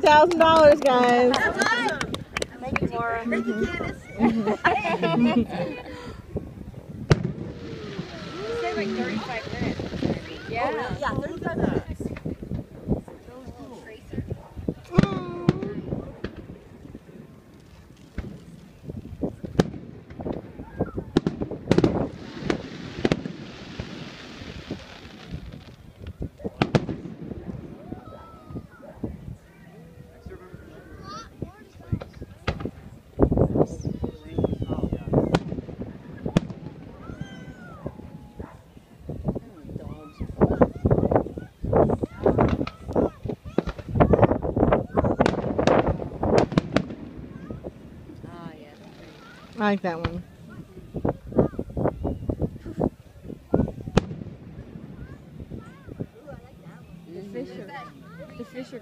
$1,000, guys. That's awesome. Thank you, Maura. Thank you, Candace. You said like 35 minutes. Yeah. Oh, really? Yeah, 35 minutes. I like that one. The fish are